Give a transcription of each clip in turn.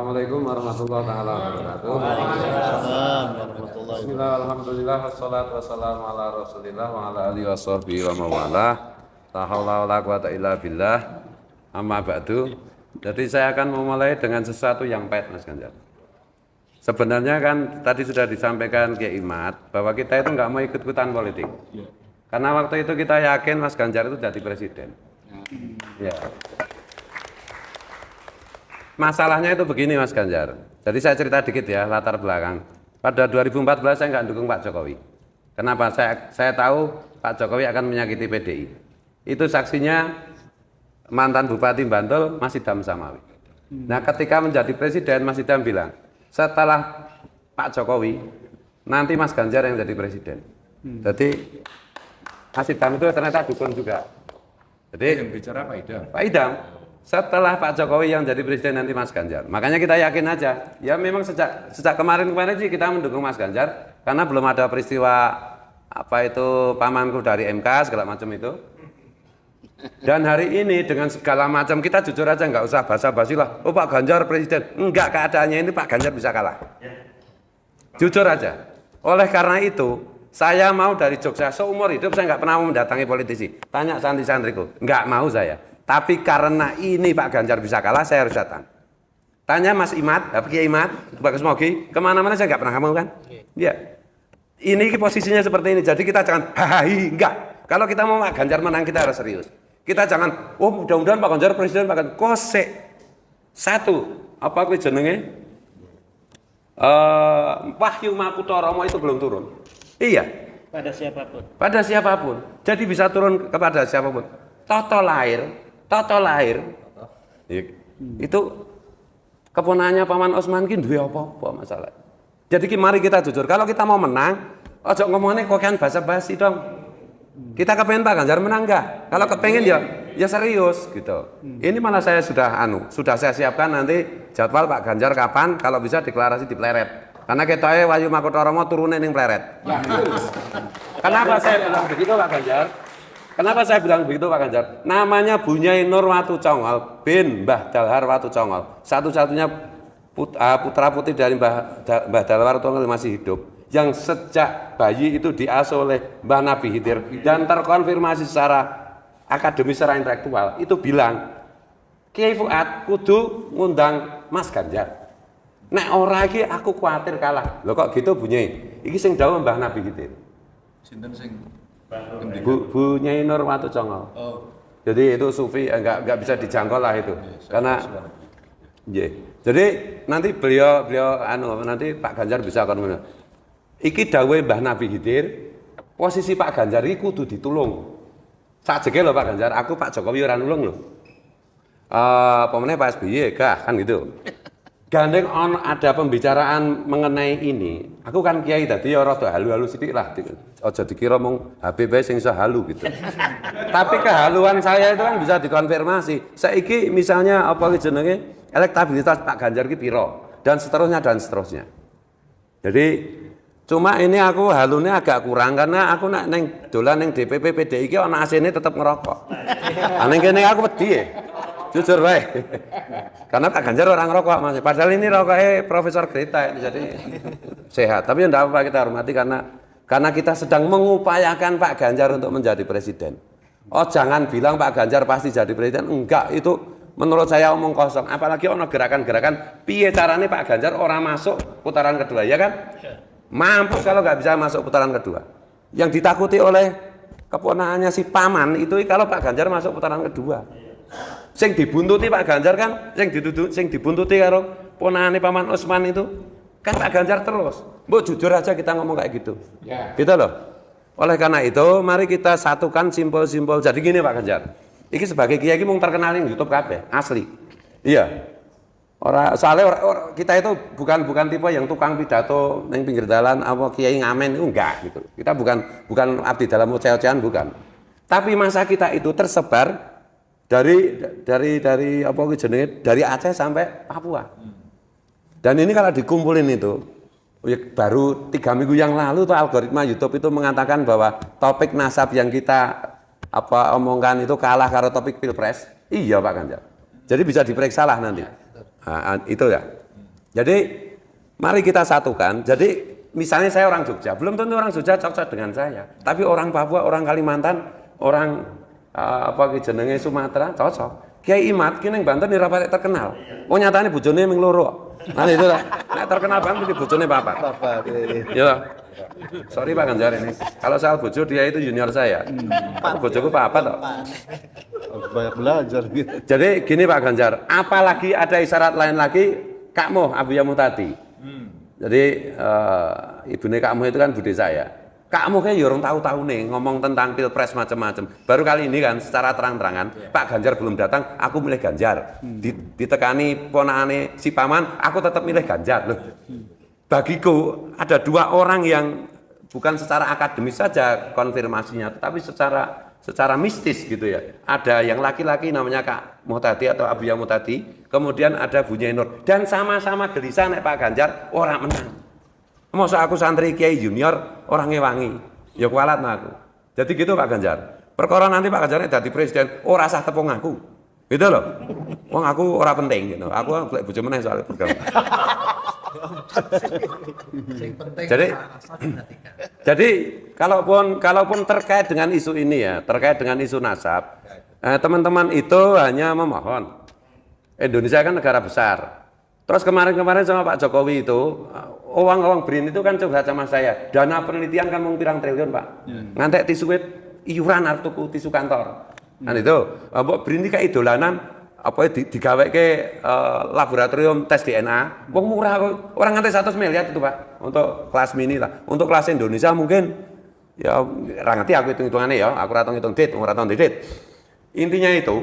Assalamualaikum warahmatullahi wabarakatuh. Bismillah, alhamdulillah, wassalatu wassalamu ala rasulillah wa ala alihi washabihi wa mawalah. La haula wala quwata illa billah. Amma ba'du. Jadi saya akan memulai dengan sesuatu yang pahit, Mas Ganjar. Sebenarnya kan tadi sudah disampaikan Kiai Imad bahwa kita itu nggak mau ikut-ikutan politik. Karena waktu itu kita yakin Mas Ganjar itu jadi presiden. Ya. Masalahnya itu begini Mas Ganjar. Jadi saya cerita dikit ya latar belakang. Pada 2014 saya nggak dukung Pak Jokowi. Kenapa? Saya tahu Pak Jokowi akan menyakiti PDI. Itu saksinya mantan Bupati Bantul Mas Idham Samawi. Nah ketika menjadi presiden Mas Idham bilang, setelah Pak Jokowi nanti Mas Ganjar yang jadi presiden. Jadi Mas Idham itu ternyata dukung juga. Jadi yang bicara Pak Idham. Pak Idham, setelah Pak Jokowi yang jadi presiden nanti Mas Ganjar. Makanya kita yakin aja. Ya memang sejak kemarin sih kita mendukung Mas Ganjar karena belum ada peristiwa apa itu pamanku dari MK segala macam itu. Dan hari ini dengan segala macam kita jujur aja nggak usah basa-basi lah. Oh Pak Ganjar presiden. Enggak, keadaannya ini Pak Ganjar bisa kalah. Jujur aja. Oleh karena itu saya mau dari Jogja seumur hidup saya nggak pernah mau mendatangi politisi. Tanya santri-santriku, nggak mau saya. Tapi karena ini Pak Ganjar bisa kalah, saya harus datang. Tanya Mas Imad, Kiai Imad, Pak Kesmogi, kemana-mana saya nggak pernah mau kan? Iya. Ini posisinya seperti ini, jadi kita jangan hahahi, enggak. Kalau kita mau Pak Ganjar menang, kita harus serius. Kita jangan, oh mudah-mudahan Pak Ganjar presiden, Pak Ganjar, kose. Satu, apa aku jenenge? Wahyu Makutoromo itu belum turun. Iya. Pada siapapun. Pada siapapun. Jadi bisa turun kepada siapapun. Toto lahir itu keponakannya Paman Osman ki duwe apa-apa masalah. Jadi mari kita jujur, kalau kita mau menang, ojo ngomongnya kok kan basa-basi dong. Kita kepengen Pak Ganjar menang enggak? Kalau kepengen ya serius gitu. Ini malah saya sudah saya siapkan nanti jadwal Pak Ganjar kapan, kalau bisa deklarasi di Pleret. Karena kita Wahyu Makutoromo turunin ning Pleret. Kenapa saya bilang begitu Pak Ganjar? Kenapa saya bilang begitu Pak Ganjar? Namanya Bunyai Nur Watu Congol bin Mbah Dalhar Watu Congol. Satu-satunya putra putri dari Mbah Dalhar Watu Congol masih hidup. Yang sejak bayi itu diasuh oleh Mbah Nabi Khidir dan terkonfirmasi secara akademis, secara intelektual. Itu bilang, Kiai Fuad kudu ngundang Mas Ganjar. Nek ora iki aku kuatir kalah. Loh kok gitu Bunyai? Iki sing dawuh Mbah Nabi Khidir. Sinten sing Bunyai Nur Watu Congol. Oh. Jadi itu sufi enggak bisa dijangkau lah itu. Karena jadi nanti beliau nanti Pak Ganjar bisa akan iki dawuhe Mbah Nabi Khidir, posisi Pak Ganjar iki kudu ditulung. Sajeke lho Pak Ganjar, aku Pak Jokowi ora nulung lho. Pemenang Pak SBY kan gitu. Gandeng ada pembicaraan mengenai ini. Aku kan kiai tadi ya rada halu-halu sithik lah. Aja dikira mung Habib sing iso halu gitu. Tapi kehaluan saya itu kan bisa dikonfirmasi. Saiki misalnya apa jenenge elektabilitas Pak Ganjar ki piro dan seterusnya. Jadi cuma ini aku halune agak kurang karena aku nak neng dolan neng DPP PDI ki ana AC-ne tetep ngerokok. Ning kene aku wedi ya. Jujur wae. Karena Pak Ganjar orang rokok Mas. Padahal ini rokoknya Profesor Greta jadi sehat. Tapi enggak apa-apa kita hormati karena kita sedang mengupayakan Pak Ganjar untuk menjadi presiden. Oh jangan bilang Pak Ganjar pasti jadi presiden. Enggak, itu menurut saya omong kosong. Apalagi ono gerakan-gerakan piye carane Pak Ganjar orang masuk putaran kedua, ya kan? Mampus kalau nggak bisa masuk putaran kedua. Yang ditakuti oleh keponakannya si Paman itu kalau Pak Ganjar masuk putaran kedua. Sing dibuntuti Pak Ganjar kan, sing dibuntuti karo ponakane Paman Osman itu kan Pak Ganjar terus. Mbok jujur aja kita ngomong kayak gitu. Ya. Gitu loh. Oleh karena itu, mari kita satukan simpel-simpel. Jadi gini Pak Ganjar. Iki sebagai kiai iki mung terkenal ning YouTube kabeh, asli. Iya. Kita itu bukan tipe yang tukang pidato ning pinggir dalan apa kiai ngamen itu enggak gitu. Kita bukan abdi dalam ocehan bukan. Tapi masa kita itu tersebar dari apa jenenge dari Aceh sampai Papua. Dan ini kalau dikumpulin itu baru 3 minggu yang lalu tuh algoritma YouTube itu mengatakan bahwa topik nasab yang kita omongkan itu kalah karo topik Pilpres. Iya Pak Ganjar. Jadi bisa diperiksa lah nanti. Itu ya. Jadi mari kita satukan. Jadi misalnya saya orang Jogja, belum tentu orang Jogja cocok dengan saya. Tapi orang Papua, orang Kalimantan, orang jenenge Sumatera cocok. Kiai Imat kini Banten ora patek terkenal. Oh nyatane bojone ming loro. Nah itu lah. Nek terkenal banget iki bojone papat. Bapak Ya. Sorry Pak Ganjar ini. Kalau soal bojo dia itu junior saya. Bojoku papat kok. banyak belajar gitu. Jadi gini Pak Ganjar, apalagi ada isyarat lain lagi, Kak Moh Abuya Mutati. Jadi ibune Kak Moh itu kan bude saya. Kak Moh kayak orang tahu-tahu nih ngomong tentang pilpres macam-macam. Baru kali ini kan secara terang-terangan Pak Ganjar belum datang, aku milih Ganjar. Ditekani ponakane si paman, aku tetap milih Ganjar loh. Bagiku ada dua orang yang bukan secara akademis saja konfirmasinya, tetapi secara mistis gitu ya. Ada yang laki-laki namanya Kak Mutati atau Abuya Mutati, kemudian ada Bu Nyai Nur, dan sama-sama gelisah nek Pak Ganjar orang menang. Masa aku santri Kiai Junior orangnya wangi, ya kualat aku. Jadi gitu Pak Ganjar. Perkara nanti Pak Ganjar dadi presiden, ora sah tepung aku. Gitu loh. Wong aku ora penting gitu. Aku golek bojo meneh soal program. Jadi kalaupun terkait dengan isu ini ya, terkait dengan isu nasab, teman-teman itu hanya memohon. Indonesia kan negara besar. Terus kemarin-kemarin sama Pak Jokowi itu, uang BRIN itu kan curhat sama saya. Dana penelitian kan mau pirang triliun Pak. Ngantek tisu iuran arep tuku tisu kantor. Kan itu, mbok BRIN ini kayak idolanan apa digawe ke laboratorium tes DNA. Wong murah kok. Orang ngantek 100 miliar itu Pak untuk kelas mini lah. Untuk kelas Indonesia mungkin ya ora ngerti aku hitung-hitungannya ya. Aku ora ngitung dit, ora tau dit. Intinya itu,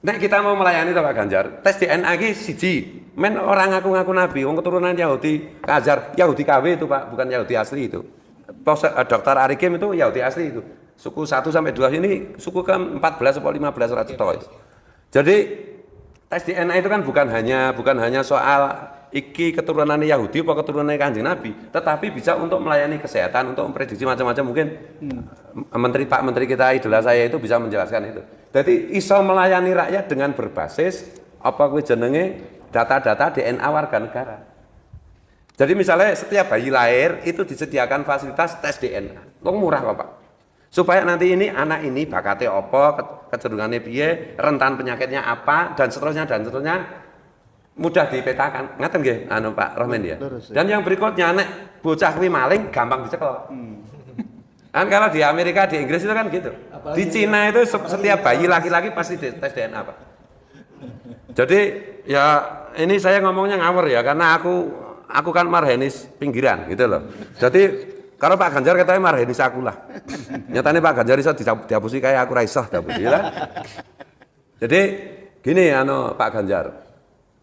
nek kita mau melayani Pak Ganjar, tes DNA iki siji. Men orang ngaku-ngaku nabi, wong keturunan Yahudi, Kajar, Yahudi KW itu Pak, bukan Yahudi asli itu. Dr. Arikim itu Yahudi asli itu. Suku 1 sampai 2 ini suku ke 14 atau 15 ora cetok. Jadi tes DNA itu kan bukan hanya soal iki keturunan Yahudi atau keturunan Kanjeng Nabi, tetapi bisa untuk melayani kesehatan, untuk memprediksi macam-macam. Mungkin Pak Menteri kita idola saya itu bisa menjelaskan itu. Jadi iso melayani rakyat dengan berbasis apa kuwi jenenge data-data DNA warga negara. Jadi misalnya setiap bayi lahir itu disediakan fasilitas tes DNA. Wong murah kok Pak. Supaya nanti ini anak ini bakatnya apa, kecenderungannya piye, rentan penyakitnya apa, dan seterusnya mudah dipetakan. Ngaten nggih anu Pak Rohmin ya. Dan yang berikutnya nek bocah kuwi maling gampang dicekel. Kan kalau di Amerika, di Inggris itu kan gitu. Di Cina itu setiap bayi laki-laki pasti tes DNA Pak. Jadi ya ini saya ngomongnya ngawur ya, karena aku kan marhenis pinggiran gitu loh. Jadi kalau Pak Ganjar katanya marhenis aku lah. Nyatanya Pak Ganjar iso dihapusi kayak aku ra iso dihapusi ya. Jadi gini Pak Ganjar.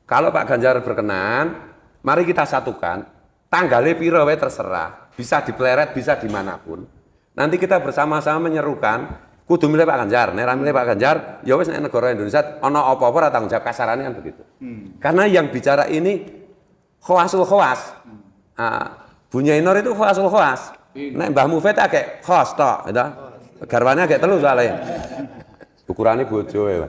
Kalau Pak Ganjar berkenan, mari kita satukan. Tanggalnya piro wae terserah. Bisa dipleret, bisa dimanapun. Nanti kita bersama-sama menyerukan kudu milih Pak Ganjar. Nek ra milih Pak Ganjar, ya wis nek negara Indonesia ana apa-apa ora tanggung jawab kasarannya kan begitu. Karena yang bicara ini khawasul khawas. Bu Nyai Nur itu khawasul khawas. Nek Mbah Mufid agek khos tok, gitu. Garwane agek telu soalnya. Ukurane bojo ya.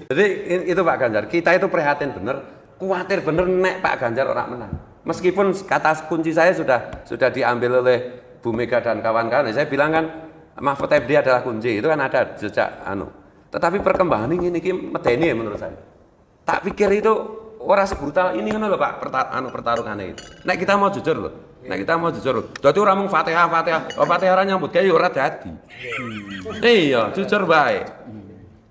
Jadi itu Pak Ganjar, kita itu prihatin bener, khawatir bener nek Pak Ganjar ora menang. Meskipun kata kunci saya sudah diambil oleh Bu Mega dan kawan-kawan, saya bilang kan Mahfud MD adalah kunci, itu kan ada jejak Tetapi perkembangan ini medeni ya menurut saya. Tak pikir itu ora sebrutal ini kan lho Pak pertarungannya itu. Nek kita mau jujur loh. Dadi ora mung Fatihah, Fatihah ora nyambut gawe ora dadi. Iya, jujur baik.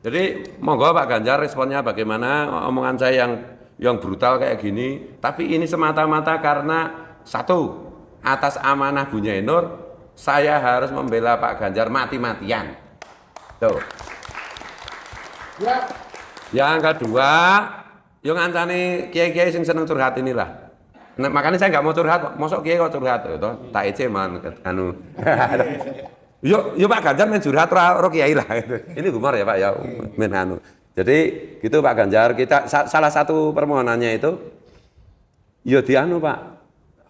Jadi monggo Pak Ganjar responnya bagaimana omongan saya yang brutal kayak gini, tapi ini semata-mata karena satu, atas amanah Bu Nyai Nur, saya harus membela Pak Ganjar mati-matian. Tuh. Yang kedua, yo ngancani kiai-kiai sing seneng curhat inilah. Nah, makanya saya nggak mau curhat, mosok kiai kok curhat itu, tak ece man anu. Yo Pak Ganjar main curhat ora kiai lah gitu. Ini humor ya Pak ya, main anu. Jadi gitu Pak Ganjar, kita salah satu permohonannya itu yo dianu Pak.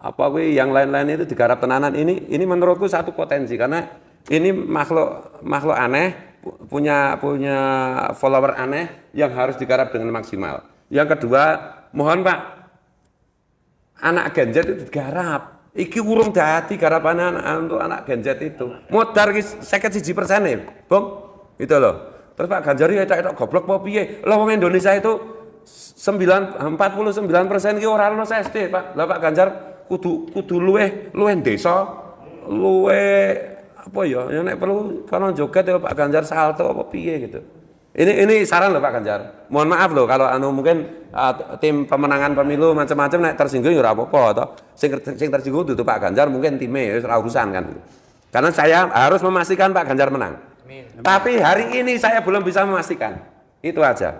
Apa kuwi yang lain-lain itu digarap tenanan ini menurutku satu potensi karena ini makhluk aneh punya follower aneh yang harus digarap dengan maksimal. Yang kedua, mohon Pak anak Gen Z itu digarap. Iki urung dadi garapane untuk anak Gen Z itu. Modar ki 51% nih, Bung. Itu loh. Terus Pak Ganjar ya etok goblok apa piye? Lah wong Indonesia itu 49% ki ora lulus SD, Pak. Lah Pak Ganjar kudu luweh desa, luweh apa ya? Ya nek perlu kono joget ya Pak Ganjar salto apa piye gitu. Ini saran loh Pak Ganjar. Mohon maaf loh kalau mungkin tim pemenangan pemilu macam-macam nek tersinggung ya ora apa-apa toh. Sing tersinggung itu Pak Ganjar mungkin timnya ya ora urusan kan. Karena saya harus memastikan Pak Ganjar menang. Amin. Tapi hari ini saya belum bisa memastikan. Itu aja.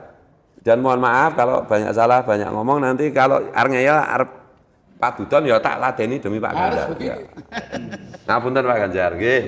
Dan mohon maaf kalau banyak salah, banyak ngomong nanti kalau arep arep Pak Budon ya tak ladeni demi Pak Ganjar. Ya. Ngapunten Pak Ganjar nggih.